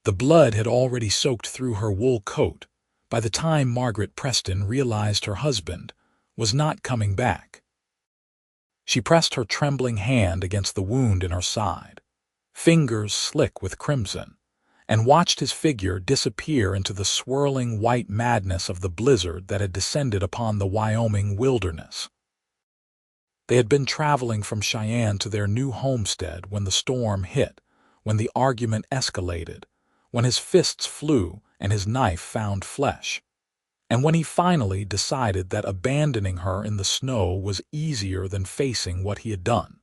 The blood had already soaked through her wool coat by the time Margaret Preston realized her husband was not coming back. She pressed her trembling hand against the wound in her side, fingers slick with crimson, and watched his figure disappear into the swirling white madness of the blizzard that had descended upon the Wyoming wilderness. They had been traveling from Cheyenne to their new homestead when the storm hit, when the argument escalated, when his fists flew and his knife found flesh, and when he finally decided that abandoning her in the snow was easier than facing what he had done.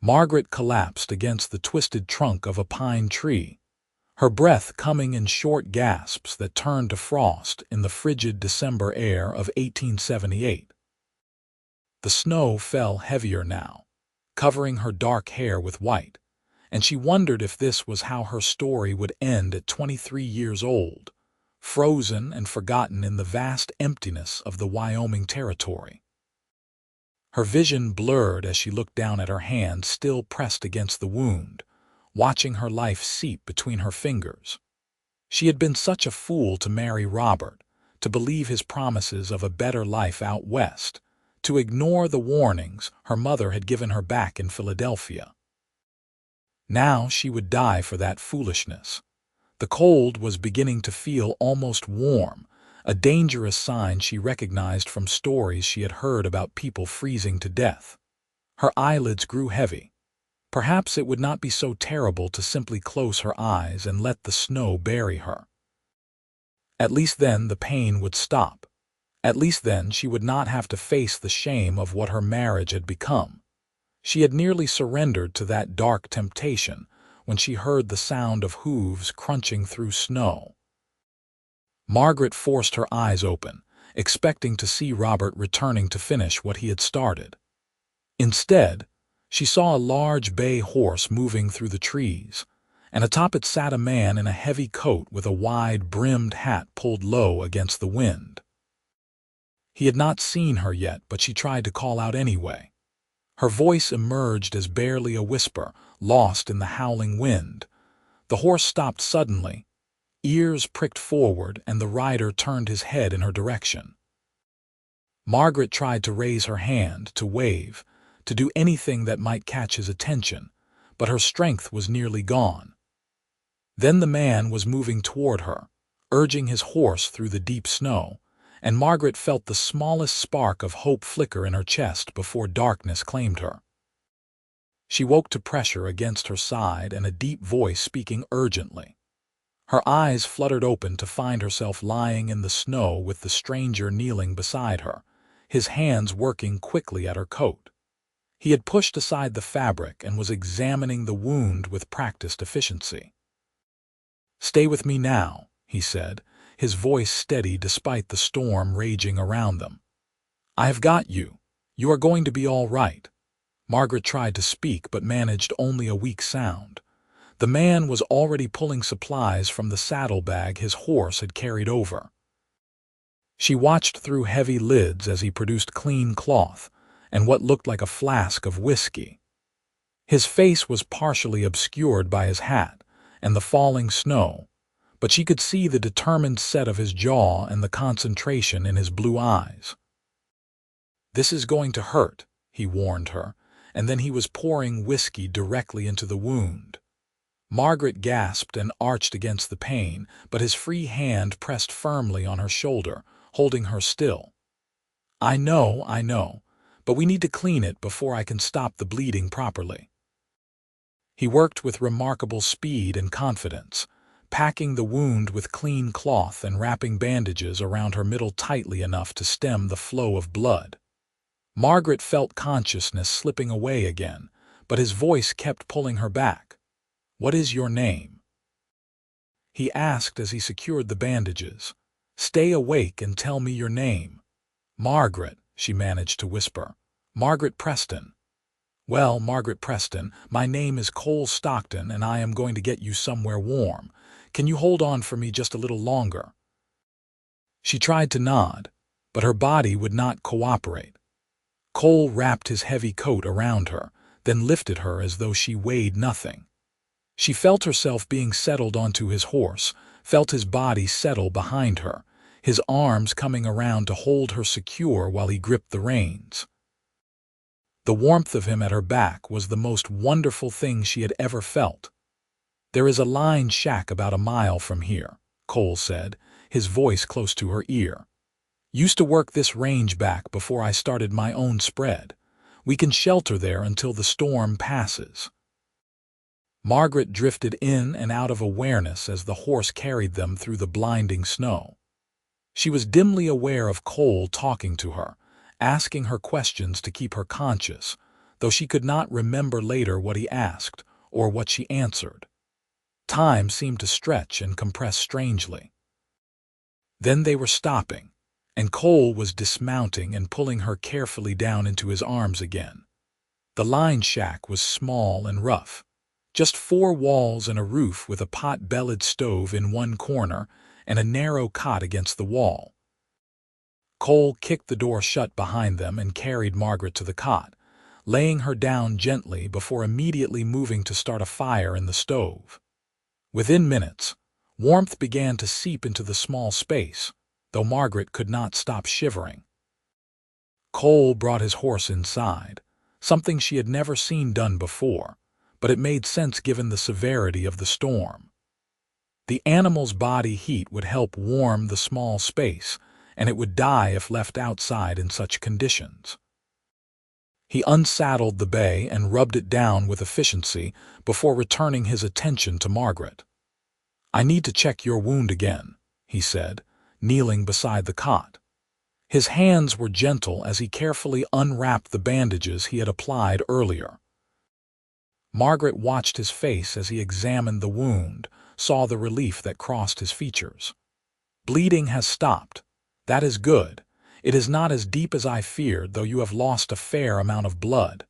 Margaret collapsed against the twisted trunk of a pine tree, her breath coming in short gasps that turned to frost in the frigid December air of 1878. The snow fell heavier now, covering her dark hair with white, and she wondered if this was how her story would end at 23 years old, frozen and forgotten in the vast emptiness of the Wyoming territory. Her vision blurred as she looked down at her hand still pressed against the wound, watching her life seep between her fingers. She had been such a fool to marry Robert, to believe his promises of a better life out west, to ignore the warnings her mother had given her back in Philadelphia. Now she would die for that foolishness. The cold was beginning to feel almost warm, a dangerous sign she recognized from stories she had heard about people freezing to death. Her eyelids grew heavy. Perhaps it would not be so terrible to simply close her eyes and let the snow bury her. At least then the pain would stop. At least then she would not have to face the shame of what her marriage had become. She had nearly surrendered to that dark temptation when she heard the sound of hooves crunching through snow. Margaret forced her eyes open, expecting to see Robert returning to finish what he had started. Instead, she saw a large bay horse moving through the trees, and atop it sat a man in a heavy coat with a wide-brimmed hat pulled low against the wind. He had not seen her yet, but she tried to call out anyway. Her voice emerged as barely a whisper, lost in the howling wind. The horse stopped suddenly, ears pricked forward, and the rider turned his head in her direction. Margaret tried to raise her hand, to wave, to do anything that might catch his attention, but her strength was nearly gone. Then the man was moving toward her, urging his horse through the deep snow, and Margaret felt the smallest spark of hope flicker in her chest before darkness claimed her. She woke to pressure against her side and a deep voice speaking urgently. Her eyes fluttered open to find herself lying in the snow with the stranger kneeling beside her, his hands working quickly at her coat. He had pushed aside the fabric and was examining the wound with practiced efficiency. "Stay with me now," he said, his voice steady despite the storm raging around them. "I have got you. You are going to be all right." Margaret tried to speak but managed only a weak sound. The man was already pulling supplies from the saddlebag his horse had carried over. She watched through heavy lids as he produced clean cloth and what looked like a flask of whiskey. His face was partially obscured by his hat and the falling snow, but she could see the determined set of his jaw and the concentration in his blue eyes. "This is going to hurt," he warned her, and then he was pouring whiskey directly into the wound. Margaret gasped and arched against the pain, but his free hand pressed firmly on her shoulder, holding her still. I know, but we need to clean it before I can stop the bleeding properly." He worked with remarkable speed and confidence, packing the wound with clean cloth and wrapping bandages around her middle tightly enough to stem the flow of blood. Margaret felt consciousness slipping away again, but his voice kept pulling her back. "What is your name?" he asked as he secured the bandages. "Stay awake and tell me your name." "Margaret," she managed to whisper. "Margaret Preston." "Well, Margaret Preston, my name is Cole Stockton, and I am going to get you somewhere warm. Can you hold on for me just a little longer?" She tried to nod, but her body would not cooperate. Cole wrapped his heavy coat around her, then lifted her as though she weighed nothing. She felt herself being settled onto his horse, felt his body settle behind her, his arms coming around to hold her secure while he gripped the reins. The warmth of him at her back was the most wonderful thing she had ever felt. "There is a line shack about a mile from here," Cole said, his voice close to her ear. "Used to work this range back before I started my own spread. We can shelter there until the storm passes." Margaret drifted in and out of awareness as the horse carried them through the blinding snow. She was dimly aware of Cole talking to her, asking her questions to keep her conscious, though she could not remember later what he asked or what she answered. Time seemed to stretch and compress strangely. Then they were stopping, and Cole was dismounting and pulling her carefully down into his arms again. The line shack was small and rough, just 4 walls and a roof with a pot-bellied stove in one corner and a narrow cot against the wall. Cole kicked the door shut behind them and carried Margaret to the cot, laying her down gently before immediately moving to start a fire in the stove. Within minutes, warmth began to seep into the small space, though Margaret could not stop shivering. Cole brought his horse inside, something she had never seen done before, but it made sense given the severity of the storm. The animal's body heat would help warm the small space, and it would die if left outside in such conditions. He unsaddled the bay and rubbed it down with efficiency before returning his attention to Margaret. "I need to check your wound again," he said, kneeling beside the cot. His hands were gentle as he carefully unwrapped the bandages he had applied earlier. Margaret watched his face as he examined the wound, saw the relief that crossed his features. "Bleeding has stopped. That is good. It is not as deep as I feared, though you have lost a fair amount of blood.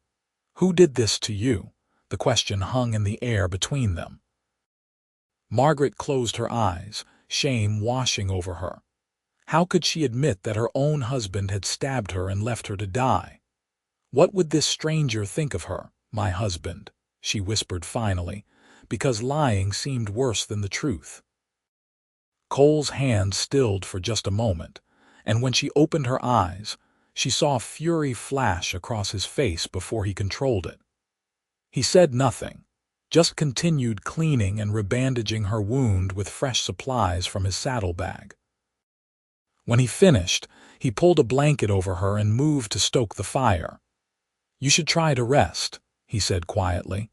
Who did this to you?" The question hung in the air between them. Margaret closed her eyes, shame washing over her. How could she admit that her own husband had stabbed her and left her to die? "What would this stranger think of her, my husband?" she whispered finally, because lying seemed worse than the truth. Cole's hand stilled for just a moment, and when she opened her eyes, she saw fury flash across his face before he controlled it. He said nothing, just continued cleaning and rebandaging her wound with fresh supplies from his saddlebag. When he finished, he pulled a blanket over her and moved to stoke the fire. "You should try to rest," he said quietly.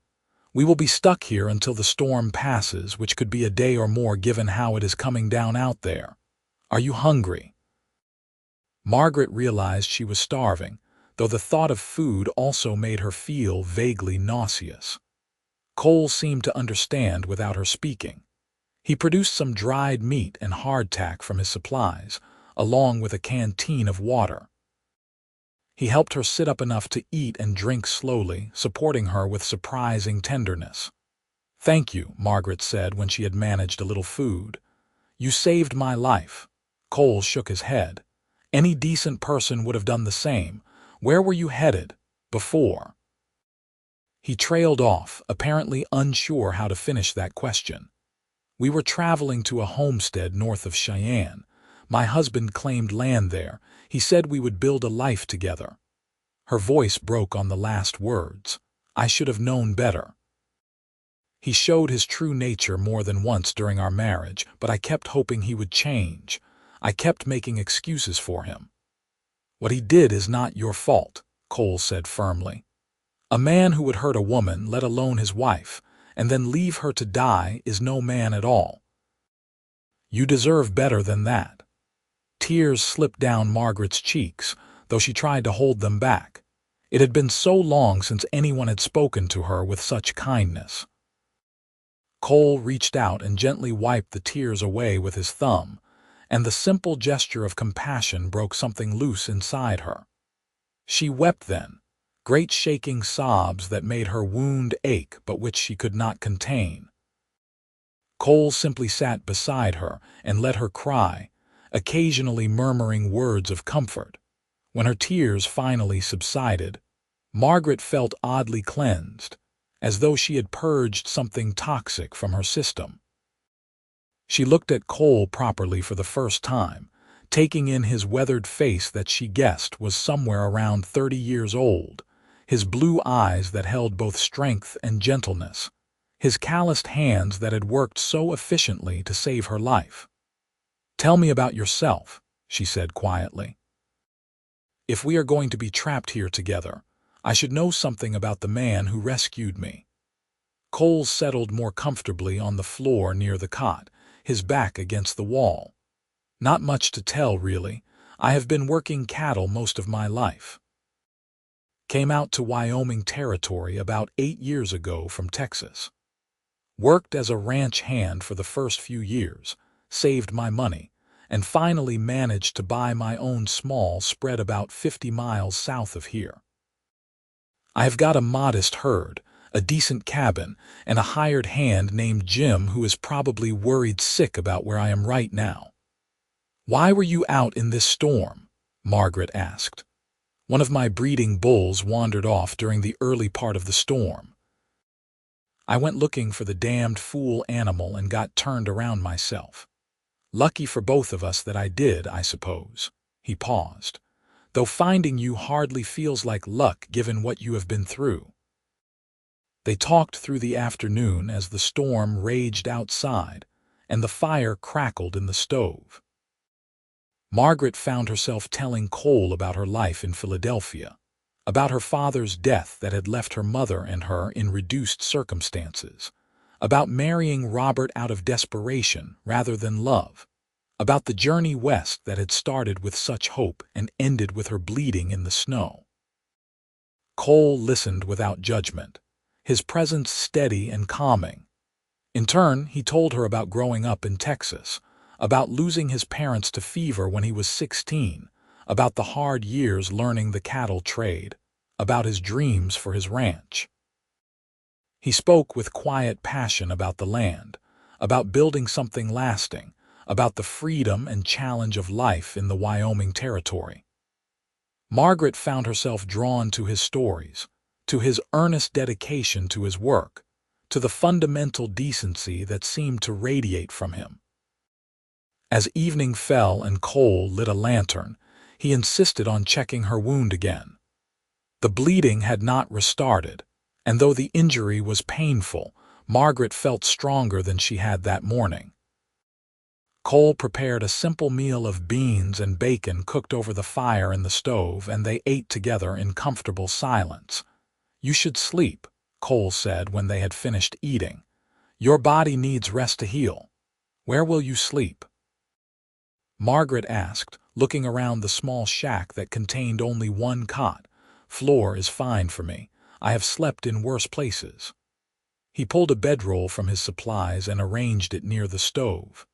"We will be stuck here until the storm passes, which could be a day or more given how it is coming down out there. Are you hungry?" Margaret realized she was starving, though the thought of food also made her feel vaguely nauseous. Cole seemed to understand without her speaking. He produced some dried meat and hardtack from his supplies, along with a canteen of water. He helped her sit up enough to eat and drink slowly, supporting her with surprising tenderness. "Thank you," Margaret said when she had managed a little food. "You saved my life." Cole shook his head. "Any decent person would have done the same. Where were you headed before?" He trailed off, apparently unsure how to finish that question. "We were traveling to a homestead north of Cheyenne. My husband claimed land there. He said we would build a life together." Her voice broke on the last words. "I should have known better. He showed his true nature more than once during our marriage, but I kept hoping he would change. I kept making excuses for him." "What he did is not your fault," Cole said firmly. "A man who would hurt a woman, let alone his wife, and then leave her to die is no man at all. You deserve better than that." Tears slipped down Margaret's cheeks, though she tried to hold them back. It had been so long since anyone had spoken to her with such kindness. Cole reached out and gently wiped the tears away with his thumb, and the simple gesture of compassion broke something loose inside her. She wept then, great shaking sobs that made her wound ache but which she could not contain. Cole simply sat beside her and let her cry, occasionally murmuring words of comfort. When her tears finally subsided, Margaret felt oddly cleansed, as though she had purged something toxic from her system. She looked at Cole properly for the first time, taking in his weathered face that she guessed was somewhere around 30 years old, his blue eyes that held both strength and gentleness, his calloused hands that had worked so efficiently to save her life. "Tell me about yourself," she said quietly. "If we are going to be trapped here together, I should know something about the man who rescued me." Cole settled more comfortably on the floor near the cot, his back against the wall. "Not much to tell, really. I have been working cattle most of my life. Came out to Wyoming territory about 8 years ago from Texas. Worked as a ranch hand for the first few years, saved my money, and finally managed to buy my own small spread about 50 miles south of here. I have got a modest herd, a decent cabin, and a hired hand named Jim who is probably worried sick about where I am right now." "Why were you out in this storm?" Margaret asked. "One of my breeding bulls wandered off during the early part of the storm. I went looking for the damned fool animal and got turned around myself. Lucky for both of us that I did, I suppose." He paused. "Though finding you hardly feels like luck given what you have been through." They talked through the afternoon as the storm raged outside and the fire crackled in the stove. Margaret found herself telling Cole about her life in Philadelphia, about her father's death that had left her mother and her in reduced circumstances, about marrying Robert out of desperation rather than love, about the journey west that had started with such hope and ended with her bleeding in the snow. Cole listened without judgment, his presence steady and calming. In turn, he told her about growing up in Texas, about losing his parents to fever when he was 16, about the hard years learning the cattle trade, about his dreams for his ranch. He spoke with quiet passion about the land, about building something lasting, about the freedom and challenge of life in the Wyoming territory. Margaret found herself drawn to his stories, to his earnest dedication to his work, to the fundamental decency that seemed to radiate from him. As evening fell and Cole lit a lantern, he insisted on checking her wound again. The bleeding had not restarted, and though the injury was painful, Margaret felt stronger than she had that morning. Cole prepared a simple meal of beans and bacon cooked over the fire in the stove, and they ate together in comfortable silence. "You should sleep," Cole said when they had finished eating. "Your body needs rest to heal. Where will you sleep?" Margaret asked, looking around the small shack that contained only one cot. "Floor is fine for me. I have slept in worse places." He pulled a bedroll from his supplies and arranged it near the stove.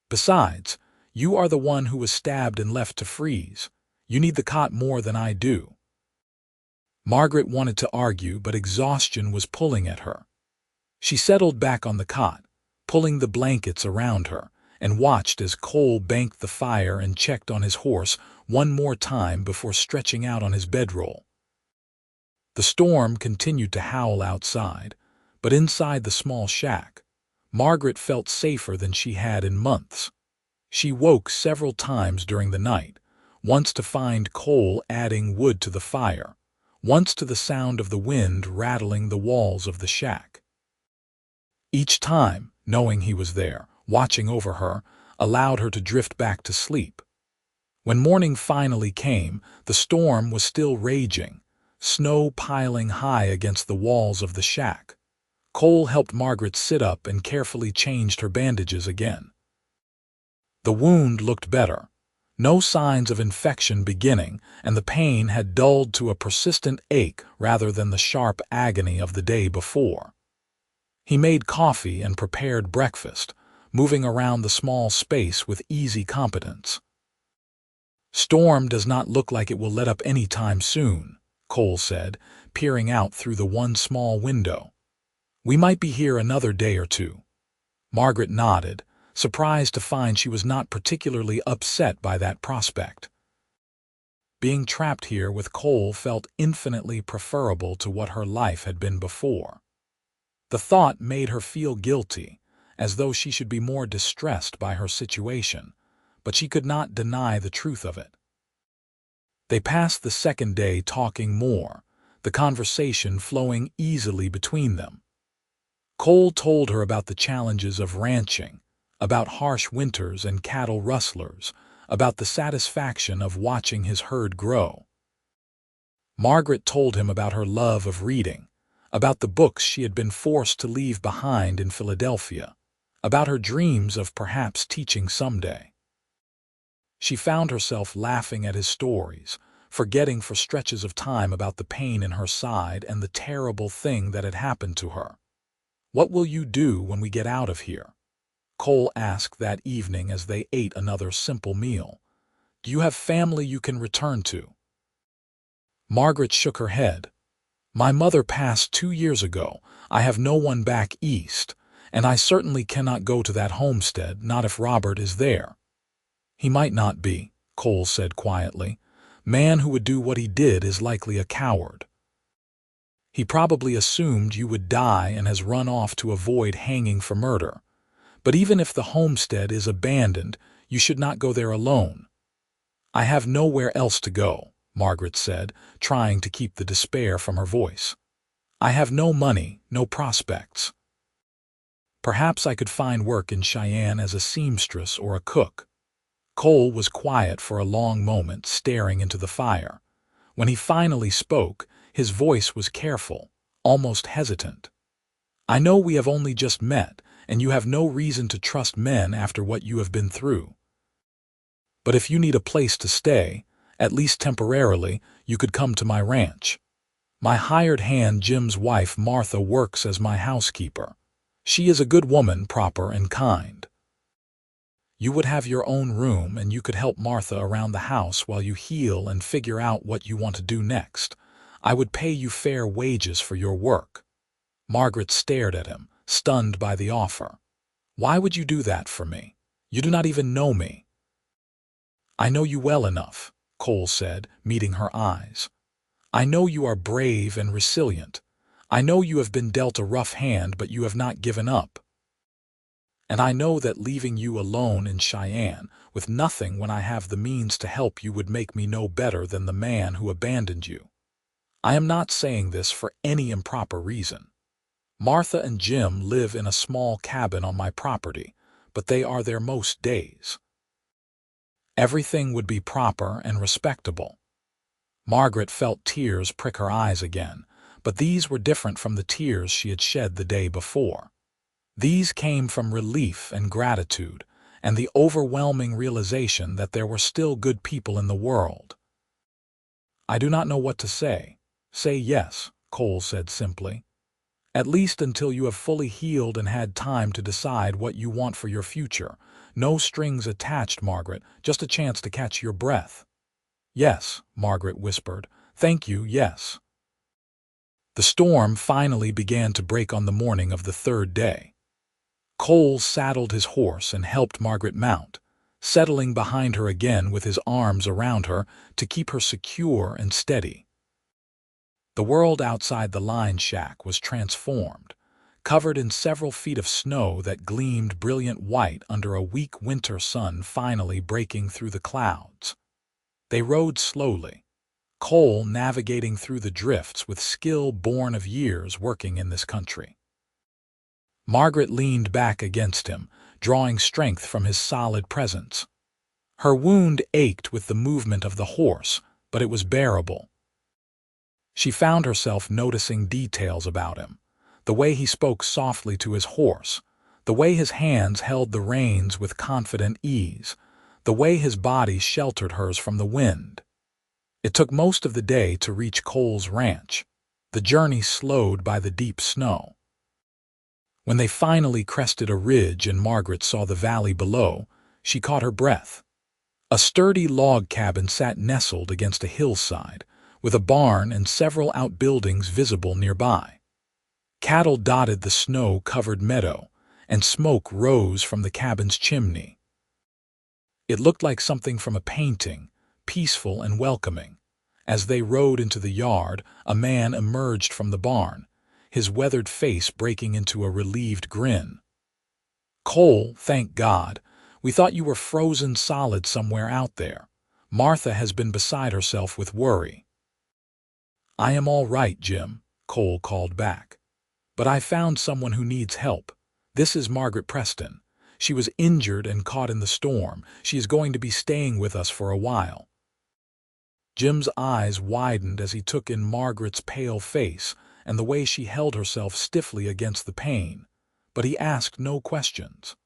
"Besides, you are the one who was stabbed and left to freeze. You need the cot more than I do." Margaret wanted to argue, but exhaustion was pulling at her. She settled back on the cot, pulling the blankets around her, and watched as Cole banked the fire and checked on his horse one more time before stretching out on his bedroll. The storm continued to howl outside, but inside the small shack, Margaret felt safer than she had in months. She woke several times during the night, once to find Cole adding wood to the fire, once to the sound of the wind rattling the walls of the shack. Each time, knowing he was there, watching over her, allowed her to drift back to sleep. When morning finally came, the storm was still raging, snow piling high against the walls of the shack. Cole helped Margaret sit up and carefully changed her bandages again. The wound looked better. No signs of infection beginning, and the pain had dulled to a persistent ache rather than the sharp agony of the day before. He made coffee and prepared breakfast, moving around the small space with easy competence. "Storm does not look like it will let up any time soon," Cole said, peering out through the one small window. "We might be here another day or two." Margaret nodded, surprised to find she was not particularly upset by that prospect. Being trapped here with Cole felt infinitely preferable to what her life had been before. The thought made her feel guilty, as though she should be more distressed by her situation, but she could not deny the truth of it. They passed the second day talking more, the conversation flowing easily between them. Cole told her about the challenges of ranching, about harsh winters and cattle rustlers, about the satisfaction of watching his herd grow. Margaret told him about her love of reading, about the books she had been forced to leave behind in Philadelphia, about her dreams of perhaps teaching someday. She found herself laughing at his stories, forgetting for stretches of time about the pain in her side and the terrible thing that had happened to her. "What will you do when we get out of here?" Cole asked that evening as they ate another simple meal. "Do you have family you can return to?" Margaret shook her head. "My mother passed 2 years ago. I have no one back east, and I certainly cannot go to that homestead, not if Robert is there." "He might not be," Cole said quietly. "Man who would do what he did is likely a coward. He probably assumed you would die and has run off to avoid hanging for murder. But even if the homestead is abandoned, you should not go there alone." "I have nowhere else to go," Margaret said, trying to keep the despair from her voice. "I have no money, no prospects. Perhaps I could find work in Cheyenne as a seamstress or a cook." Cole was quiet for a long moment, staring into the fire. When he finally spoke, his voice was careful, almost hesitant. "I know we have only just met, and you have no reason to trust men after what you have been through. But if you need a place to stay, at least temporarily, you could come to my ranch. My hired hand Jim's wife Martha works as my housekeeper. She is a good woman, proper and kind. You would have your own room and you could help Martha around the house while you heal and figure out what you want to do next. I would pay you fair wages for your work." Margaret stared at him, stunned by the offer. "Why would you do that for me? You do not even know me." "I know you well enough," Cole said, meeting her eyes. "I know you are brave and resilient. I know you have been dealt a rough hand, but you have not given up. And I know that leaving you alone in Cheyenne, with nothing when I have the means to help you, would make me no better than the man who abandoned you. I am not saying this for any improper reason. Martha and Jim live in a small cabin on my property, but they are there most days. Everything would be proper and respectable." Margaret felt tears prick her eyes again, but these were different from the tears she had shed the day before. These came from relief and gratitude, and the overwhelming realization that there were still good people in the world. "I do not know what to say. Say yes," Cole said simply. "At least until you have fully healed and had time to decide what you want for your future. No strings attached, Margaret, just a chance to catch your breath." "Yes," Margaret whispered. "Thank you, yes." The storm finally began to break on the morning of the third day. Cole saddled his horse and helped Margaret mount, settling behind her again with his arms around her to keep her secure and steady. The world outside the line shack was transformed, covered in several feet of snow that gleamed brilliant white under a weak winter sun finally breaking through the clouds. They rode slowly, Cole navigating through the drifts with skill born of years working in this country. Margaret leaned back against him, drawing strength from his solid presence. Her wound ached with the movement of the horse, but it was bearable. She found herself noticing details about him, the way he spoke softly to his horse, the way his hands held the reins with confident ease, the way his body sheltered hers from the wind. It took most of the day to reach Cole's ranch, the journey slowed by the deep snow. When they finally crested a ridge and Margaret saw the valley below, she caught her breath. A sturdy log cabin sat nestled against a hillside, with a barn and several outbuildings visible nearby. Cattle dotted the snow-covered meadow, and smoke rose from the cabin's chimney. It looked like something from a painting, peaceful and welcoming. As they rode into the yard, a man emerged from the barn, his weathered face breaking into a relieved grin. "Cole, thank God. We thought you were frozen solid somewhere out there. Martha has been beside herself with worry." "I am all right, Jim," Cole called back. "But I found someone who needs help. This is Margaret Preston. She was injured and caught in the storm. She is going to be staying with us for a while." Jim's eyes widened as he took in Margaret's pale face and the way she held herself stiffly against the pane, but he asked no questions.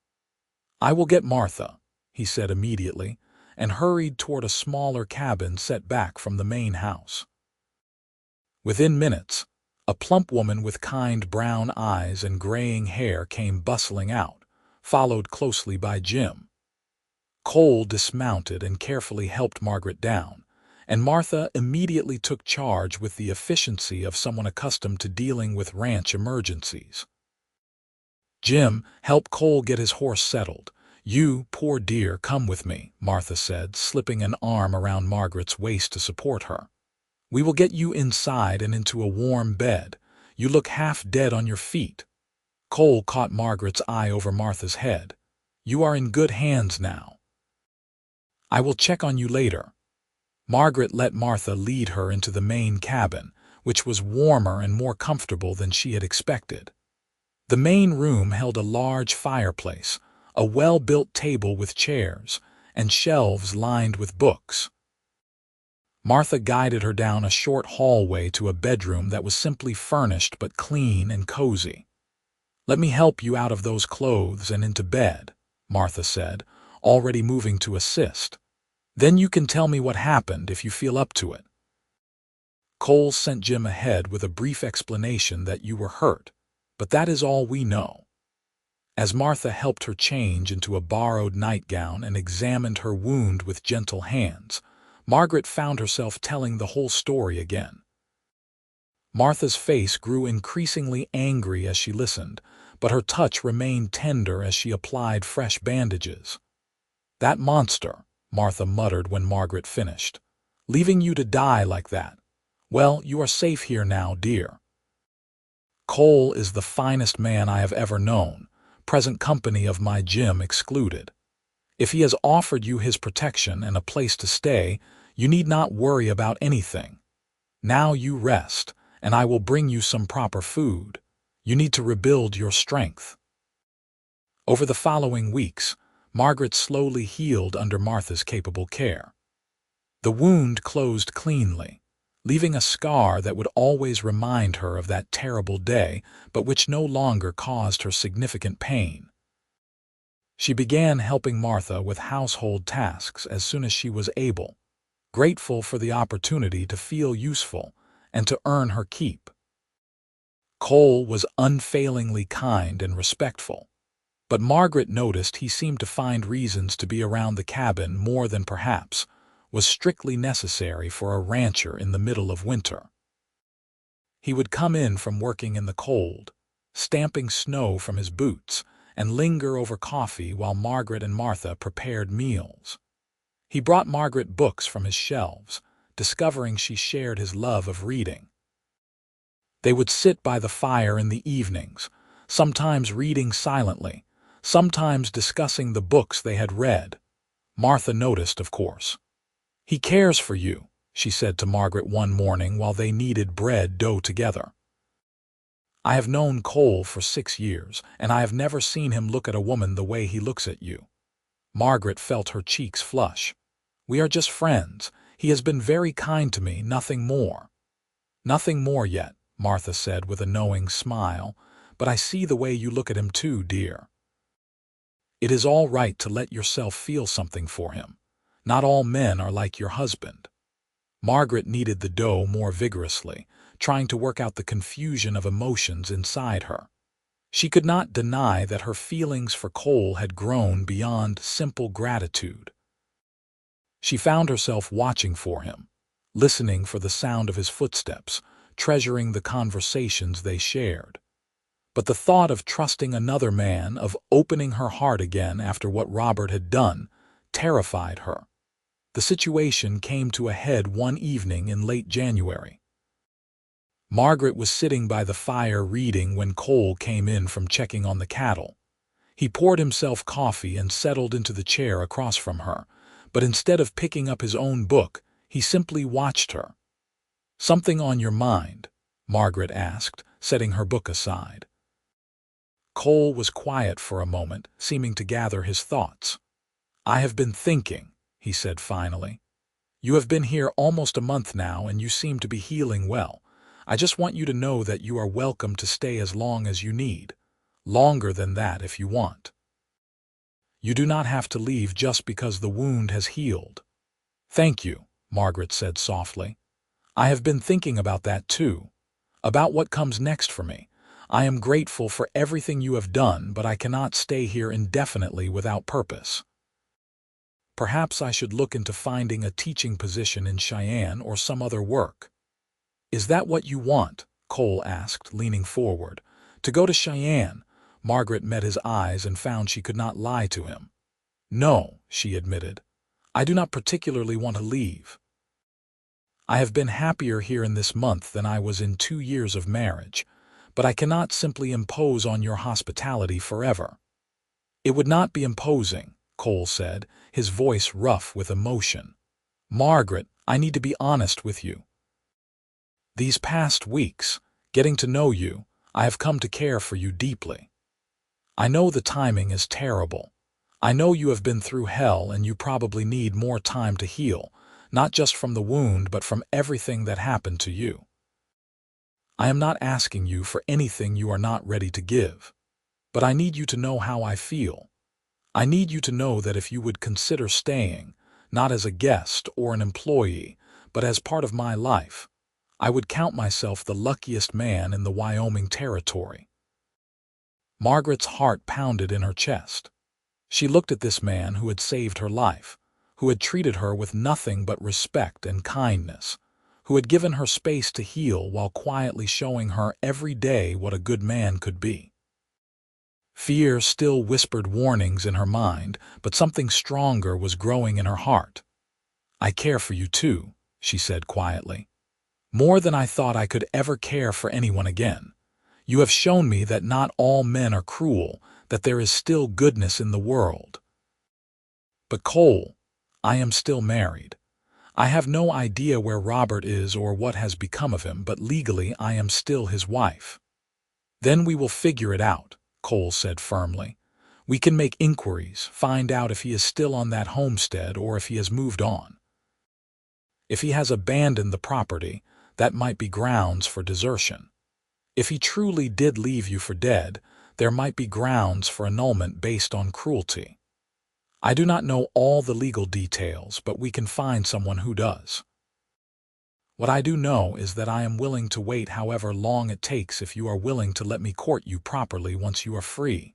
"I will get Martha," he said immediately, and hurried toward a smaller cabin set back from the main house. Within minutes, a plump woman with kind brown eyes and graying hair came bustling out, followed closely by Jim. Cole dismounted and carefully helped Margaret down, and Martha immediately took charge with the efficiency of someone accustomed to dealing with ranch emergencies. "Jim, help Cole get his horse settled. You, poor dear, come with me," Martha said, slipping an arm around Margaret's waist to support her. "We will get you inside and into a warm bed. You look half dead on your feet." Cole caught Margaret's eye over Martha's head. "You are in good hands now. I will check on you later." Margaret let Martha lead her into the main cabin, which was warmer and more comfortable than she had expected. The main room held a large fireplace, a well-built table with chairs, and shelves lined with books. Martha guided her down a short hallway to a bedroom that was simply furnished but clean and cozy. "Let me help you out of those clothes and into bed," Martha said, already moving to assist. "Then you can tell me what happened if you feel up to it." Cole sent Jim ahead with a brief explanation that you were hurt, but that is all we know. As Martha helped her change into a borrowed nightgown and examined her wound with gentle hands, Margaret found herself telling the whole story again. Martha's face grew increasingly angry as she listened, but her touch remained tender as she applied fresh bandages. "That monster," Martha muttered when Margaret finished, "leaving you to die like that. Well, you are safe here now, dear. Cole is the finest man I have ever known, present company of my Jim excluded. If he has offered you his protection and a place to stay, you need not worry about anything. Now you rest, and I will bring you some proper food. You need to rebuild your strength." Over the following weeks, Margaret slowly healed under Martha's capable care. The wound closed cleanly, leaving a scar that would always remind her of that terrible day, but which no longer caused her significant pain. She began helping Martha with household tasks as soon as she was able, grateful for the opportunity to feel useful and to earn her keep. Cole was unfailingly kind and respectful, but Margaret noticed he seemed to find reasons to be around the cabin more than perhaps was strictly necessary for a rancher in the middle of winter. He would come in from working in the cold, stamping snow from his boots, and linger over coffee while Margaret and Martha prepared meals. He brought Margaret books from his shelves, discovering she shared his love of reading. They would sit by the fire in the evenings, sometimes reading silently, sometimes discussing the books they had read. Martha noticed, of course. "He cares for you," she said to Margaret one morning while they kneaded bread dough together. "I have known Cole for 6 years, and I have never seen him look at a woman the way he looks at you." Margaret felt her cheeks flush. "We are just friends. He has been very kind to me, nothing more." "Nothing more yet," Martha said with a knowing smile, "but I see the way you look at him too, dear. It is all right to let yourself feel something for him. Not all men are like your husband." Margaret kneaded the dough more vigorously, trying to work out the confusion of emotions inside her. She could not deny that her feelings for Cole had grown beyond simple gratitude. She found herself watching for him, listening for the sound of his footsteps, treasuring the conversations they shared. But the thought of trusting another man, of opening her heart again after what Robert had done, terrified her. The situation came to a head one evening in late January. Margaret was sitting by the fire reading when Cole came in from checking on the cattle. He poured himself coffee and settled into the chair across from her, but instead of picking up his own book, he simply watched her. "Something on your mind?" Margaret asked, setting her book aside. Cole was quiet for a moment, seeming to gather his thoughts. "I have been thinking," he said finally. "You have been here almost a month now and you seem to be healing well. I just want you to know that you are welcome to stay as long as you need. Longer than that if you want. You do not have to leave just because the wound has healed." "Thank you," Margaret said softly. "I have been thinking about that too. About what comes next for me. I am grateful for everything you have done, but I cannot stay here indefinitely without purpose. Perhaps I should look into finding a teaching position in Cheyenne or some other work." "Is that what you want?" Cole asked, leaning forward. "To go to Cheyenne?" Margaret met his eyes and found she could not lie to him. "No," she admitted. "I do not particularly want to leave. I have been happier here in this month than I was in 2 years of marriage, but I cannot simply impose on your hospitality forever." "It would not be imposing," Cole said, his voice rough with emotion. "Margaret, I need to be honest with you. These past weeks, getting to know you, I have come to care for you deeply. I know the timing is terrible. I know you have been through hell and you probably need more time to heal, not just from the wound but from everything that happened to you. I am not asking you for anything you are not ready to give, but I need you to know how I feel. I need you to know that if you would consider staying, not as a guest or an employee, but as part of my life, I would count myself the luckiest man in the Wyoming territory." Margaret's heart pounded in her chest. She looked at this man who had saved her life, who had treated her with nothing but respect and kindness, who had given her space to heal while quietly showing her every day what a good man could be. Fear still whispered warnings in her mind, but something stronger was growing in her heart. "I care for you too," she said quietly. "More than I thought I could ever care for anyone again. You have shown me that not all men are cruel, that there is still goodness in the world. But Cole, I am still married. I have no idea where Robert is or what has become of him, but legally I am still his wife." "Then we will figure it out," Cole said firmly. "We can make inquiries, find out if he is still on that homestead or if he has moved on. If he has abandoned the property, that might be grounds for desertion. If he truly did leave you for dead, there might be grounds for annulment based on cruelty. I do not know all the legal details, but we can find someone who does. What I do know is that I am willing to wait however long it takes if you are willing to let me court you properly once you are free."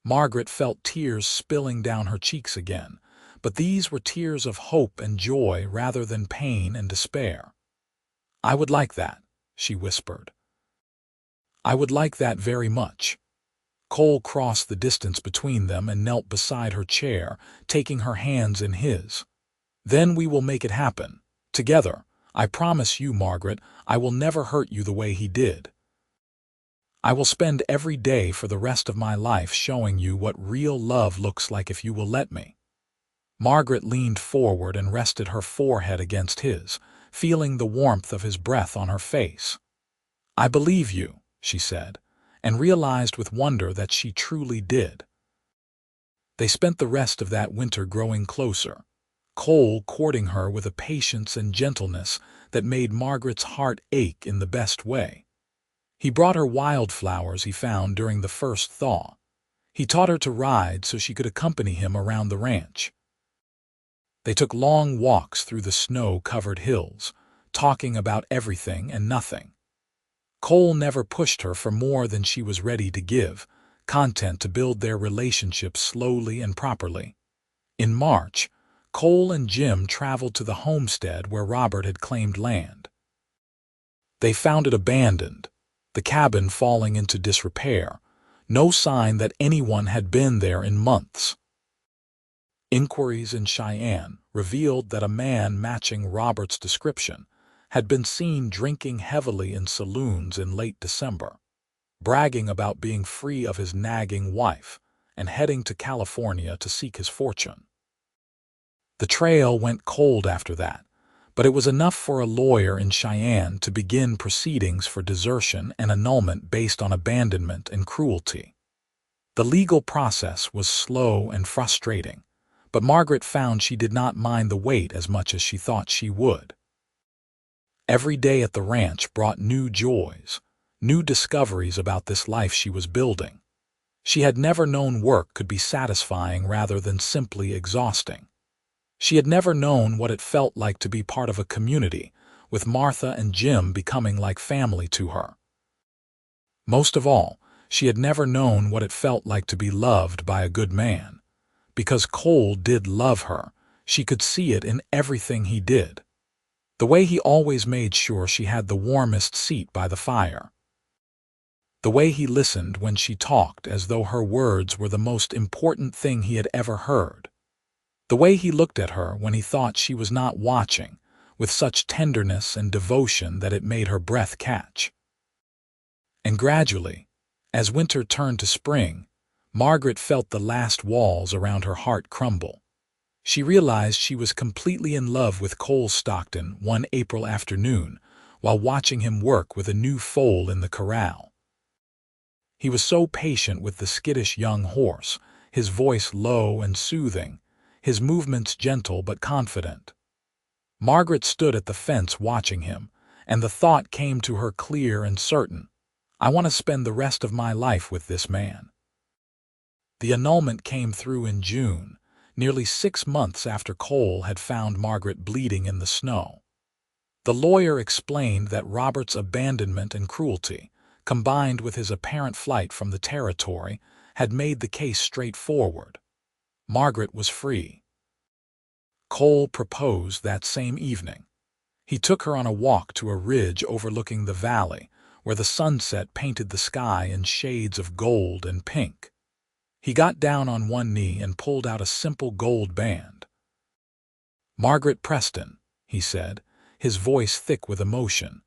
Margaret felt tears spilling down her cheeks again, but these were tears of hope and joy rather than pain and despair. "I would like that," she whispered. "I would like that very much." Cole crossed the distance between them and knelt beside her chair, taking her hands in his. "Then we will make it happen. Together. I promise you, Margaret, I will never hurt you the way he did. I will spend every day for the rest of my life showing you what real love looks like if you will let me." Margaret leaned forward and rested her forehead against his, feeling the warmth of his breath on her face. "I believe you," she said, and realized with wonder that she truly did. They spent the rest of that winter growing closer, Cole courting her with a patience and gentleness that made Margaret's heart ache in the best way. He brought her wildflowers he found during the first thaw. He taught her to ride so she could accompany him around the ranch. They took long walks through the snow-covered hills, talking about everything and nothing. Cole never pushed her for more than she was ready to give, content to build their relationship slowly and properly. In March, Cole and Jim traveled to the homestead where Robert had claimed land. They found it abandoned, the cabin falling into disrepair, no sign that anyone had been there in months. Inquiries in Cheyenne revealed that a man matching Robert's description had been seen drinking heavily in saloons in late December, bragging about being free of his nagging wife and heading to California to seek his fortune. The trail went cold after that, but it was enough for a lawyer in Cheyenne to begin proceedings for desertion and annulment based on abandonment and cruelty. The legal process was slow and frustrating, but Margaret found she did not mind the wait as much as she thought she would. Every day at the ranch brought new joys, new discoveries about this life she was building. She had never known work could be satisfying rather than simply exhausting. She had never known what it felt like to be part of a community, with Martha and Jim becoming like family to her. Most of all, she had never known what it felt like to be loved by a good man. Because Cole did love her, she could see it in everything he did. The way he always made sure she had the warmest seat by the fire. The way he listened when she talked as though her words were the most important thing he had ever heard. The way he looked at her when he thought she was not watching, with such tenderness and devotion that it made her breath catch. And gradually, as winter turned to spring, Margaret felt the last walls around her heart crumble. She realized she was completely in love with Cole Stockton one April afternoon while watching him work with a new foal in the corral. He was so patient with the skittish young horse, his voice low and soothing, his movements gentle but confident. Margaret stood at the fence watching him, and the thought came to her clear and certain, I want to spend the rest of my life with this man. The annulment came through in June, nearly 6 months after Cole had found Margaret bleeding in the snow. The lawyer explained that Robert's abandonment and cruelty, combined with his apparent flight from the territory, had made the case straightforward. Margaret was free. Cole proposed that same evening. He took her on a walk to a ridge overlooking the valley, where the sunset painted the sky in shades of gold and pink. He got down on one knee and pulled out a simple gold band. "Margaret Preston," he said, his voice thick with emotion,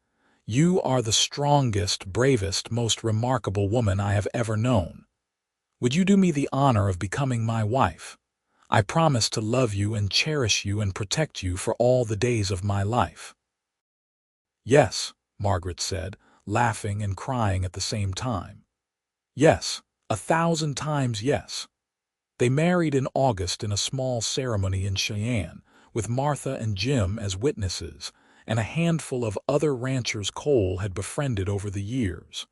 "you are the strongest, bravest, most remarkable woman I have ever known. Would you do me the honor of becoming my wife? I promise to love you and cherish you and protect you for all the days of my life." "Yes," Margaret said, laughing and crying at the same time. "Yes, 1,000 times yes." They married in August in a small ceremony in Cheyenne, with Martha and Jim as witnesses, and a handful of other ranchers Cole had befriended over the years.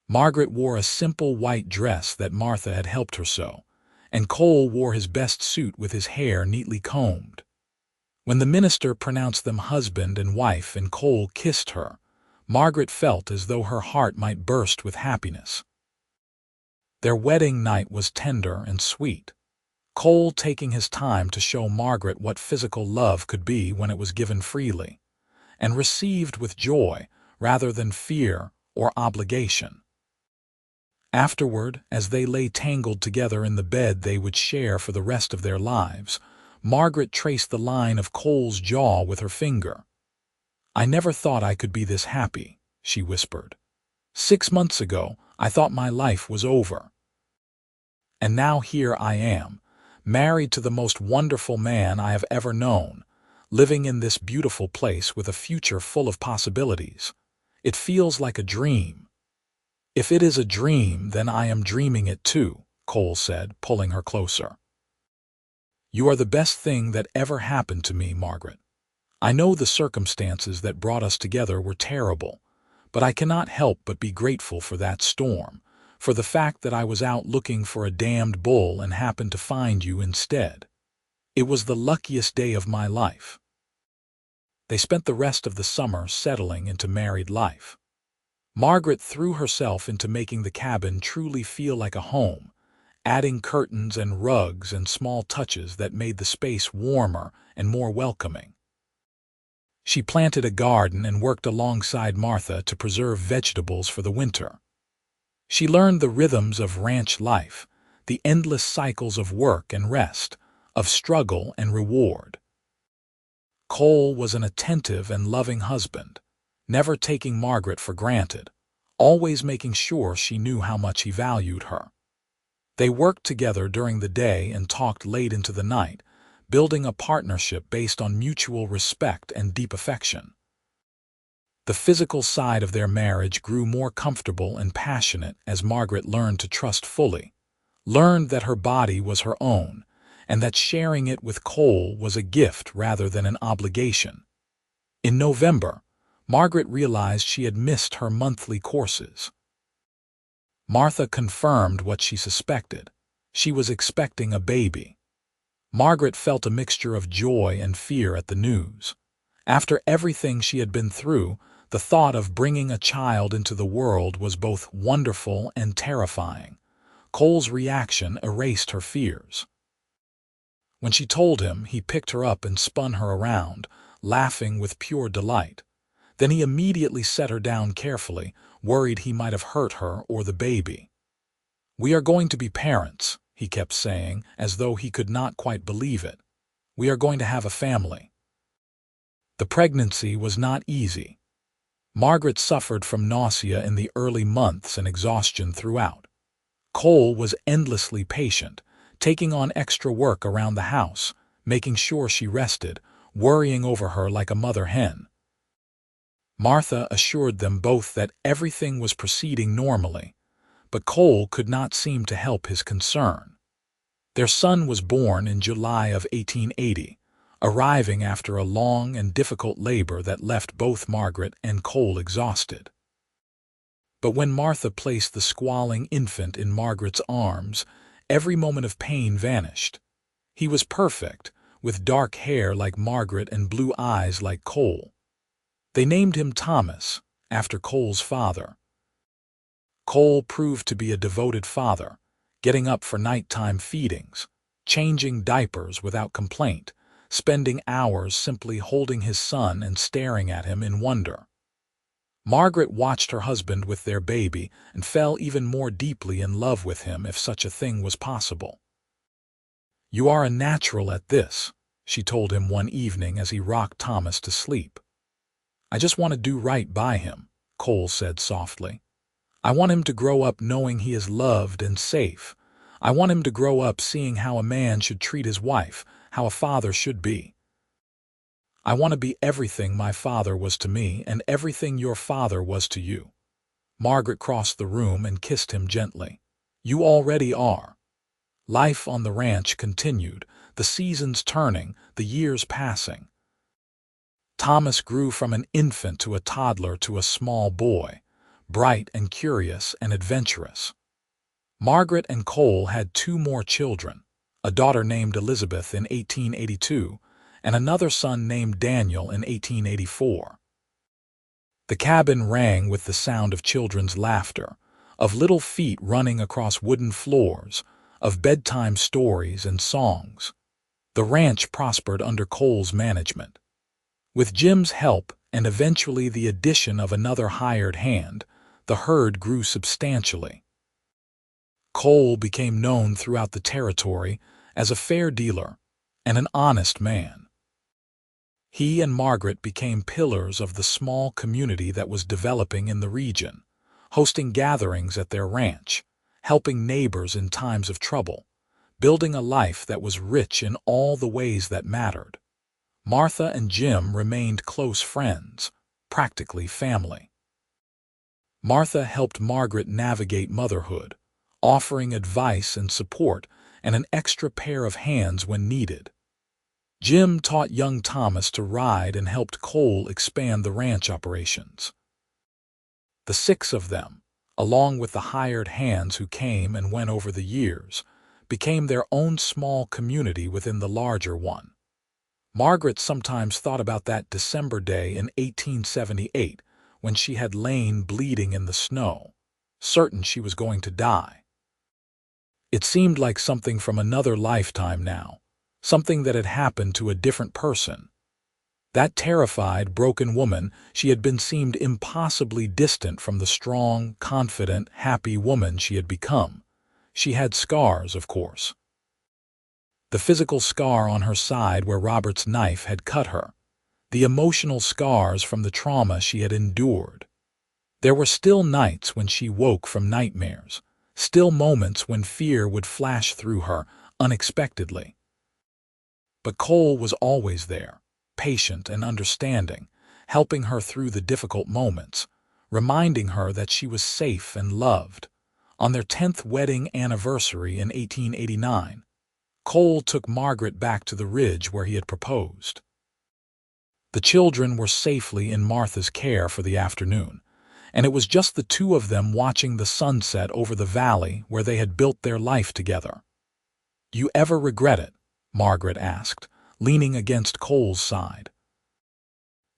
Margaret wore a simple white dress that Martha had helped her sew, and Cole wore his best suit with his hair neatly combed. When the minister pronounced them husband and wife and Cole kissed her, Margaret felt as though her heart might burst with happiness. Their wedding night was tender and sweet, Cole taking his time to show Margaret what physical love could be when it was given freely, and received with joy rather than fear or obligation. Afterward, as they lay tangled together in the bed they would share for the rest of their lives, Margaret traced the line of Cole's jaw with her finger. "I never thought I could be this happy," she whispered. "6 months ago, I thought my life was over. And now here I am, married to the most wonderful man I have ever known, living in this beautiful place with a future full of possibilities. It feels like a dream." "If it is a dream, then I am dreaming it too," Cole said, pulling her closer. "You are the best thing that ever happened to me, Margaret. I know the circumstances that brought us together were terrible, but I cannot help but be grateful for that storm, for the fact that I was out looking for a damned bull and happened to find you instead. It was the luckiest day of my life." They spent the rest of the summer settling into married life. Margaret threw herself into making the cabin truly feel like a home, adding curtains and rugs and small touches that made the space warmer and more welcoming. She planted a garden and worked alongside Martha to preserve vegetables for the winter. She learned the rhythms of ranch life, the endless cycles of work and rest, of struggle and reward. Cole was an attentive and loving husband, never taking Margaret for granted, always making sure she knew how much he valued her. They worked together during the day and talked late into the night, building a partnership based on mutual respect and deep affection. The physical side of their marriage grew more comfortable and passionate as Margaret learned to trust fully, learned that her body was her own, and that sharing it with Cole was a gift rather than an obligation. In November, Margaret realized she had missed her monthly courses. Martha confirmed what she suspected. She was expecting a baby. Margaret felt a mixture of joy and fear at the news. After everything she had been through, the thought of bringing a child into the world was both wonderful and terrifying. Cole's reaction erased her fears. When she told him, he picked her up and spun her around, laughing with pure delight. Then he immediately set her down carefully, worried he might have hurt her or the baby. "We are going to be parents," he kept saying, as though he could not quite believe it. "We are going to have a family." The pregnancy was not easy. Margaret suffered from nausea in the early months and exhaustion throughout. Cole was endlessly patient, taking on extra work around the house, making sure she rested, worrying over her like a mother hen. Martha assured them both that everything was proceeding normally, but Cole could not seem to help his concern. Their son was born in July of 1880, arriving after a long and difficult labor that left both Margaret and Cole exhausted. But when Martha placed the squalling infant in Margaret's arms, every moment of pain vanished. He was perfect, with dark hair like Margaret and blue eyes like Cole. They named him Thomas, after Cole's father. Cole proved to be a devoted father, getting up for nighttime feedings, changing diapers without complaint, spending hours simply holding his son and staring at him in wonder. Margaret watched her husband with their baby and fell even more deeply in love with him, if such a thing was possible. "You are a natural at this," she told him one evening as he rocked Thomas to sleep. "I just want to do right by him," Cole said softly. "I want him to grow up knowing he is loved and safe. I want him to grow up seeing how a man should treat his wife, how a father should be. I want to be everything my father was to me and everything your father was to you." Margaret crossed the room and kissed him gently. "You already are." Life on the ranch continued, the seasons turning, the years passing. Thomas grew from an infant to a toddler to a small boy, bright and curious and adventurous. Margaret and Cole had two more children, a daughter named Elizabeth in 1882 and another son named Daniel in 1884. The cabin rang with the sound of children's laughter, of little feet running across wooden floors, of bedtime stories and songs. The ranch prospered under Cole's management. With Jim's help and eventually the addition of another hired hand, the herd grew substantially. Cole became known throughout the territory as a fair dealer and an honest man. He and Margaret became pillars of the small community that was developing in the region, hosting gatherings at their ranch, helping neighbors in times of trouble, building a life that was rich in all the ways that mattered. Martha and Jim remained close friends, practically family. Martha helped Margaret navigate motherhood, offering advice and support and an extra pair of hands when needed. Jim taught young Thomas to ride and helped Cole expand the ranch operations. The six of them, along with the hired hands who came and went over the years, became their own small community within the larger one. Margaret sometimes thought about that December day in 1878 when she had lain bleeding in the snow, certain she was going to die. It seemed like something from another lifetime now, something that had happened to a different person. That terrified, broken woman she had been seemed impossibly distant from the strong, confident, happy woman she had become. She had scars, of course. The physical scar on her side where Robert's knife had cut her, the emotional scars from the trauma she had endured. There were still nights when she woke from nightmares, still moments when fear would flash through her unexpectedly. But Cole was always there, patient and understanding, helping her through the difficult moments, reminding her that she was safe and loved. On their 10th wedding anniversary in 1889, Cole took Margaret back to the ridge where he had proposed. The children were safely in Martha's care for the afternoon, and it was just the two of them watching the sunset over the valley where they had built their life together. "Do you ever regret it?" Margaret asked, leaning against Cole's side.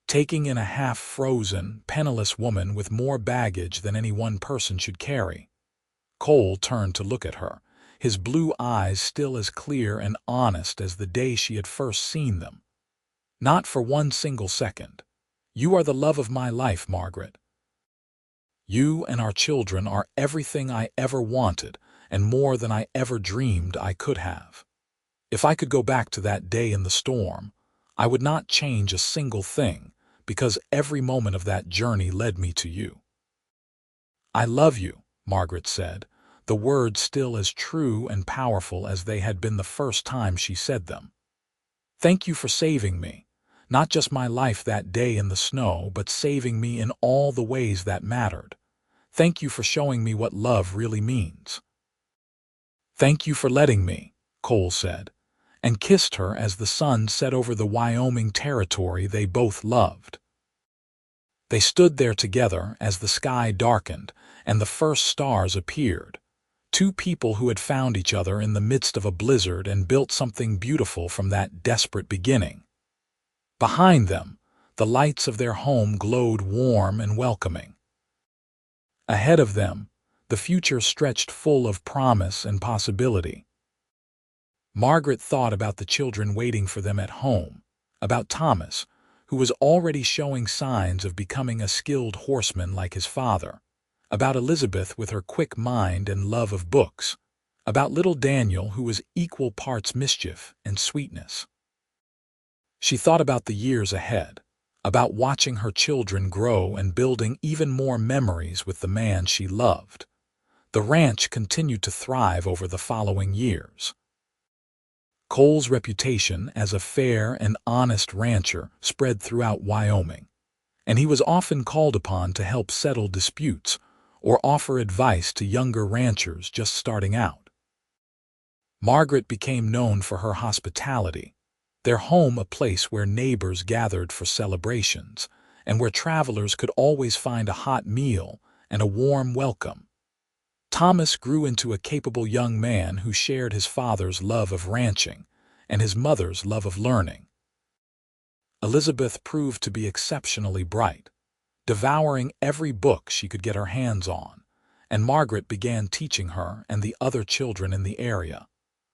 Taking in a half-frozen, penniless woman with more baggage than any one person should carry. Cole turned to look at her, his blue eyes still as clear and honest as the day she had first seen them. "Not for one single second. You are the love of my life, Margaret. You and our children are everything I ever wanted and more than I ever dreamed I could have. If I could go back to that day in the storm, I would not change a single thing, because every moment of that journey led me to you." "I love you," Margaret said, the words still as true and powerful as they had been the first time she said them. "Thank you for saving me, not just my life that day in the snow, but saving me in all the ways that mattered. Thank you for showing me what love really means." "Thank you for letting me," Cole said, and kissed her as the sun set over the Wyoming territory they both loved. They stood there together as the sky darkened and the first stars appeared, two people who had found each other in the midst of a blizzard and built something beautiful from that desperate beginning. Behind them, the lights of their home glowed warm and welcoming. Ahead of them, the future stretched full of promise and possibility. Margaret thought about the children waiting for them at home, about Thomas, who was already showing signs of becoming a skilled horseman like his father, about Elizabeth with her quick mind and love of books, about little Daniel who was equal parts mischief and sweetness. She thought about the years ahead, about watching her children grow and building even more memories with the man she loved. The ranch continued to thrive over the following years. Cole's reputation as a fair and honest rancher spread throughout Wyoming, and he was often called upon to help settle disputes or offer advice to younger ranchers just starting out. Margaret became known for her hospitality, their home a place where neighbors gathered for celebrations and where travelers could always find a hot meal and a warm welcome. Thomas grew into a capable young man who shared his father's love of ranching and his mother's love of learning. Elizabeth proved to be exceptionally bright, devouring every book she could get her hands on, and Margaret began teaching her and the other children in the area,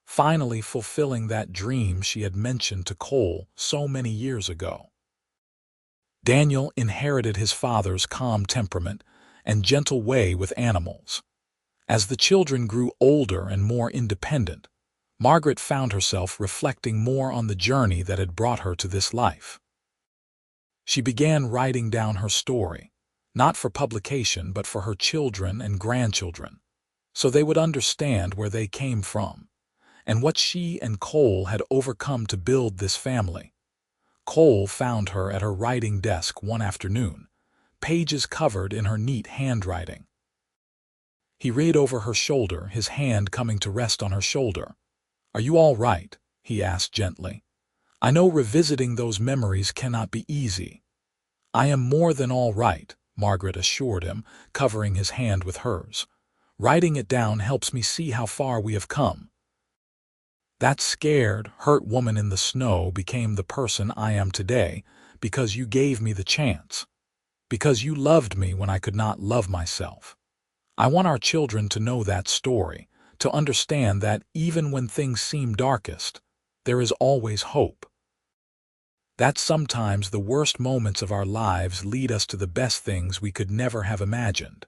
finally fulfilling that dream she had mentioned to Cole so many years ago. Daniel inherited his father's calm temperament and gentle way with animals. As the children grew older and more independent, Margaret found herself reflecting more on the journey that had brought her to this life. She began writing down her story, not for publication but for her children and grandchildren, so they would understand where they came from and what she and Cole had overcome to build this family. Cole found her at her writing desk one afternoon, pages covered in her neat handwriting. He read over her shoulder, his hand coming to rest on her shoulder. "Are you all right?" he asked gently. "I know revisiting those memories cannot be easy." "I am more than all right," Margaret assured him, covering his hand with hers. "Writing it down helps me see how far we have come. That scared, hurt woman in the snow became the person I am today because you gave me the chance, because you loved me when I could not love myself. I want our children to know that story, to understand that even when things seem darkest, there is always hope. That sometimes the worst moments of our lives lead us to the best things we could never have imagined."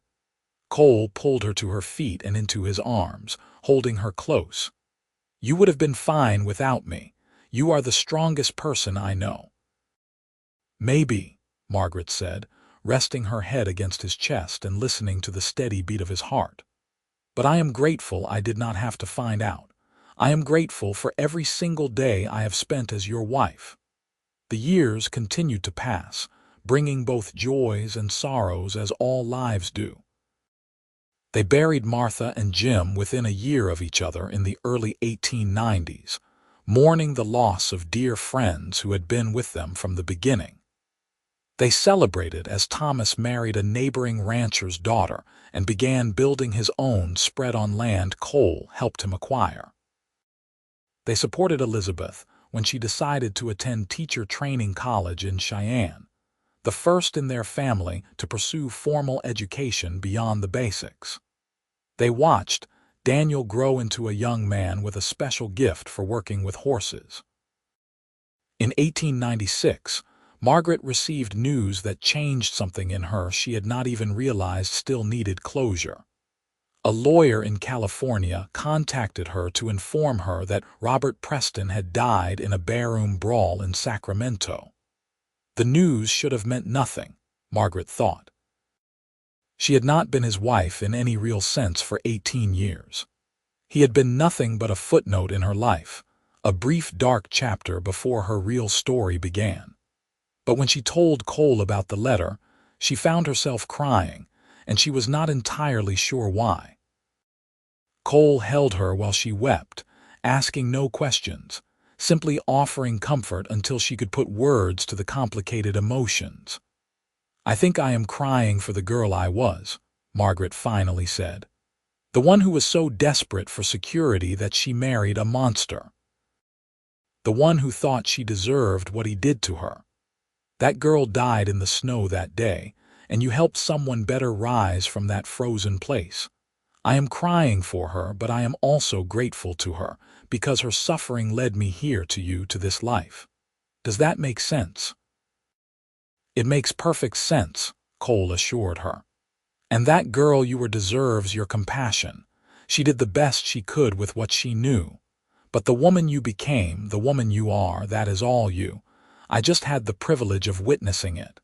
Cole pulled her to her feet and into his arms, holding her close. "You would have been fine without me. You are the strongest person I know." "Maybe," Margaret said, resting her head against his chest and listening to the steady beat of his heart. "But I am grateful I did not have to find out. I am grateful for every single day I have spent as your wife." The years continued to pass, bringing both joys and sorrows as all lives do. They buried Martha and Jim within a year of each other in the early 1890s, mourning the loss of dear friends who had been with them from the beginning. They celebrated as Thomas married a neighboring rancher's daughter and began building his own spread on land Cole helped him acquire. They supported Elizabeth when she decided to attend teacher training college in Cheyenne, the first in their family to pursue formal education beyond the basics. They watched Daniel grow into a young man with a special gift for working with horses. In 1896, Margaret received news that changed something in her she had not even realized still needed closure. A lawyer in California contacted her to inform her that Robert Preston had died in a barroom brawl in Sacramento. The news should have meant nothing, Margaret thought. She had not been his wife in any real sense for 18 years. He had been nothing but a footnote in her life, a brief dark chapter before her real story began. But when she told Cole about the letter, she found herself crying, and she was not entirely sure why. Cole held her while she wept, asking no questions, simply offering comfort until she could put words to the complicated emotions. "I think I am crying for the girl I was," Margaret finally said. "The one who was so desperate for security that she married a monster. The one who thought she deserved what he did to her. That girl died in the snow that day, and you helped someone better rise from that frozen place. I am crying for her, but I am also grateful to her, because her suffering led me here to you to this life. Does that make sense?" "It makes perfect sense," Cole assured her. "And that girl you were deserves your compassion. She did the best she could with what she knew. But the woman you became, the woman you are, that is all you. I just had the privilege of witnessing it."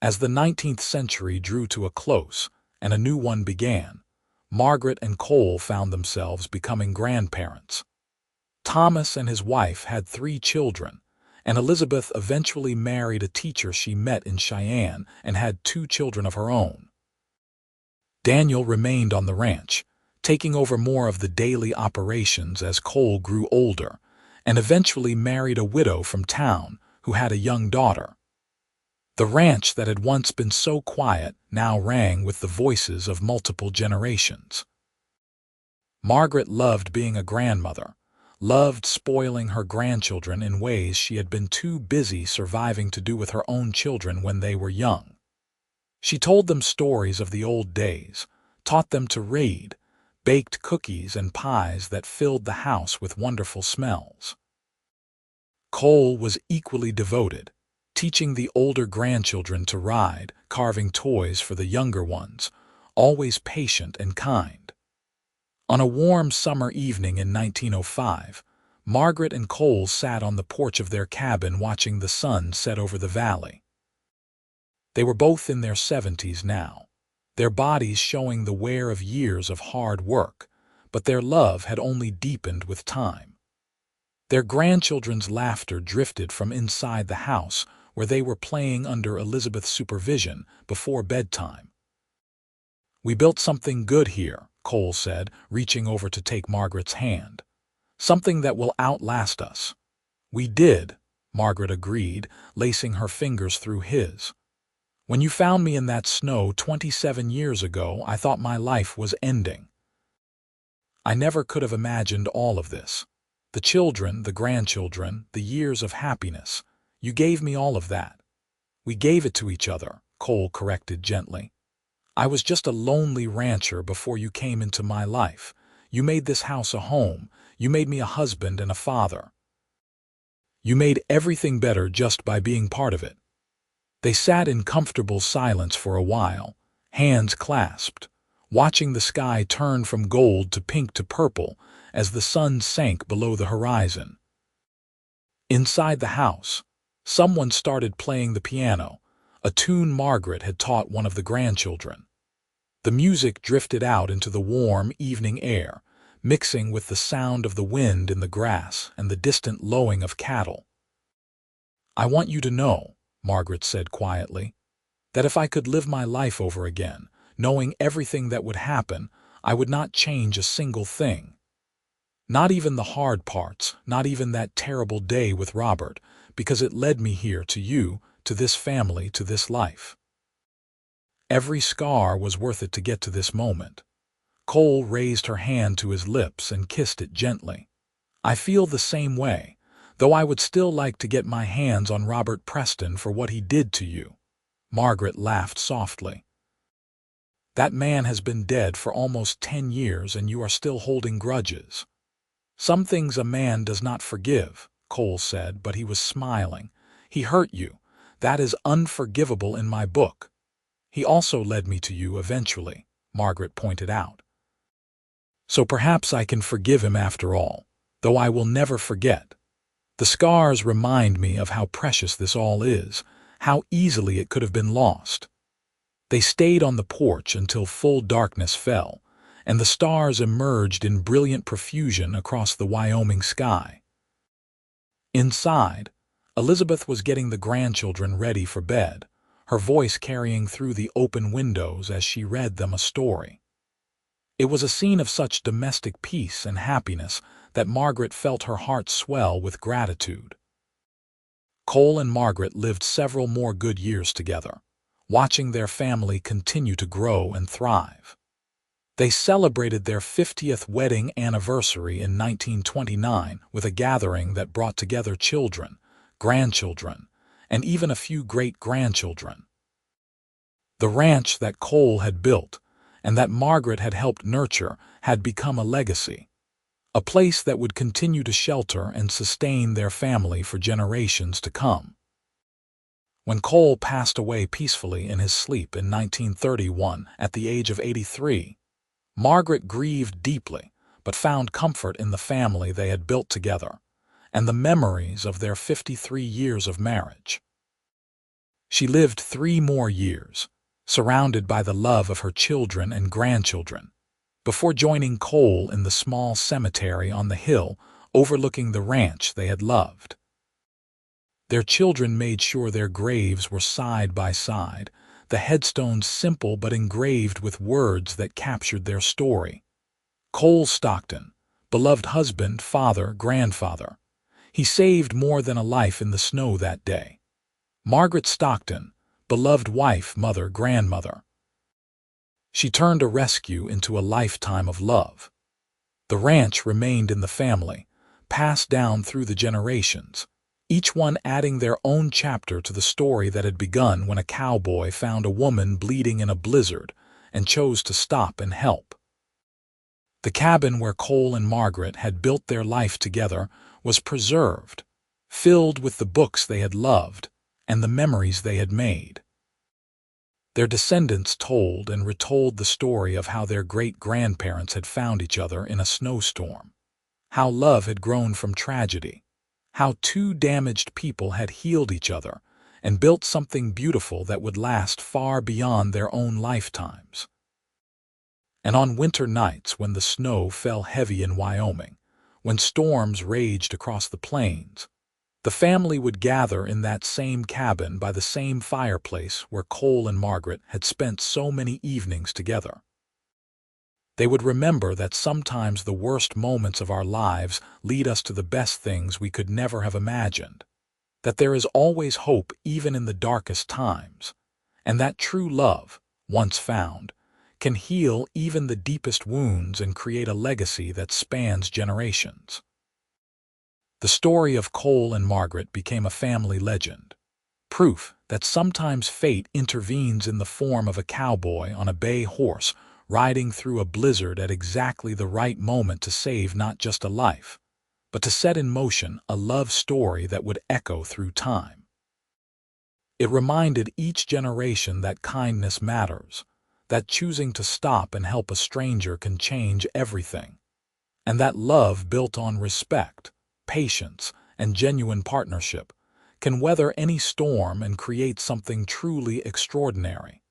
As the 19th century drew to a close and a new one began, Margaret and Cole found themselves becoming grandparents. Thomas and his wife had 3 children, and Elizabeth eventually married a teacher she met in Cheyenne and had 2 children of her own. Daniel remained on the ranch, taking over more of the daily operations as Cole grew older, and eventually married a widow from town who had a young daughter. The ranch that had once been so quiet now rang with the voices of multiple generations. Margaret loved being a grandmother, loved spoiling her grandchildren in ways she had been too busy surviving to do with her own children when they were young. She told them stories of the old days, taught them to read, baked cookies and pies that filled the house with wonderful smells. Cole was equally devoted, teaching the older grandchildren to ride, carving toys for the younger ones, always patient and kind. On a warm summer evening in 1905, Margaret and Cole sat on the porch of their cabin watching the sun set over the valley. They were both in their 70s now, their bodies showing the wear of years of hard work, but their love had only deepened with time. Their grandchildren's laughter drifted from inside the house where they were playing under Elizabeth's supervision before bedtime. "We built something good here," Cole said, reaching over to take Margaret's hand. "Something that will outlast us." "We did," Margaret agreed, lacing her fingers through his. "When you found me in that snow 27 years ago, I thought my life was ending. I never could have imagined all of this. The children, the grandchildren, the years of happiness. You gave me all of that." "We gave it to each other," Cole corrected gently. "I was just a lonely rancher before you came into my life. You made this house a home. You made me a husband and a father. You made everything better just by being part of it." They sat in comfortable silence for a while, hands clasped, watching the sky turn from gold to pink to purple as the sun sank below the horizon. Inside the house, Someone started playing the piano, a tune Margaret had taught one of the grandchildren. The music drifted out into the warm evening air, mixing with the sound of the wind in the grass and the distant lowing of cattle. "I want you to know," Margaret said quietly, "that if I could live my life over again, knowing everything that would happen, I would not change a single thing. Not even the hard parts, not even that terrible day with Robert, because it led me here to you, to this family, to this life. Every scar was worth it to get to this moment." Cole raised her hand to his lips and kissed it gently. "I feel the same way, though I would still like to get my hands on Robert Preston for what he did to you." Margaret laughed softly. "That man has been dead for almost 10 years and you are still holding grudges." "Some things a man does not forgive," Cole said, but he was smiling. "He hurt you. That is unforgivable in my book." "He also led me to you eventually," Margaret pointed out. "So perhaps I can forgive him after all, though I will never forget. The scars remind me of how precious this all is, how easily it could have been lost." They stayed on the porch until full darkness fell, and the stars emerged in brilliant profusion across the Wyoming sky. Inside, Elizabeth was getting the grandchildren ready for bed, her voice carrying through the open windows as she read them a story. It was a scene of such domestic peace and happiness that Margaret felt her heart swell with gratitude. Cole and Margaret lived several more good years together, watching their family continue to grow and thrive. They celebrated their 50th wedding anniversary in 1929 with a gathering that brought together children, grandchildren, and even a few great-grandchildren. The ranch that Cole had built and that Margaret had helped nurture had become a legacy, a place that would continue to shelter and sustain their family for generations to come. When Cole passed away peacefully in his sleep in 1931 at the age of 83, Margaret grieved deeply but found comfort in the family they had built together and the memories of their 53 years of marriage. She lived 3 more years, surrounded by the love of her children and grandchildren, before joining Cole in the small cemetery on the hill overlooking the ranch they had loved. Their children made sure their graves were side by side, the headstones simple but engraved with words that captured their story. Cole Stockton, beloved husband, father, grandfather. He saved more than a life in the snow that day. Margaret Stockton, beloved wife, mother, grandmother. She turned a rescue into a lifetime of love. The ranch remained in the family, passed down through the generations, each one adding their own chapter to the story that had begun when a cowboy found a woman bleeding in a blizzard and chose to stop and help. The cabin where Cole and Margaret had built their life together was preserved, filled with the books they had loved and the memories they had made. Their descendants told and retold the story of how their great-grandparents had found each other in a snowstorm, how love had grown from tragedy, how 2 damaged people had healed each other and built something beautiful that would last far beyond their own lifetimes. And on winter nights when the snow fell heavy in Wyoming, when storms raged across the plains, the family would gather in that same cabin by the same fireplace where Cole and Margaret had spent so many evenings together. They would remember that sometimes the worst moments of our lives lead us to the best things we could never have imagined, that there is always hope even in the darkest times, and that true love, once found, can heal even the deepest wounds and create a legacy that spans generations. The story of Cole and Margaret became a family legend, proof that sometimes fate intervenes in the form of a cowboy on a bay horse riding through a blizzard at exactly the right moment to save not just a life, but to set in motion a love story that would echo through time. It reminded each generation that kindness matters, that choosing to stop and help a stranger can change everything, and that love built on respect, patience, and genuine partnership can weather any storm and create something truly extraordinary.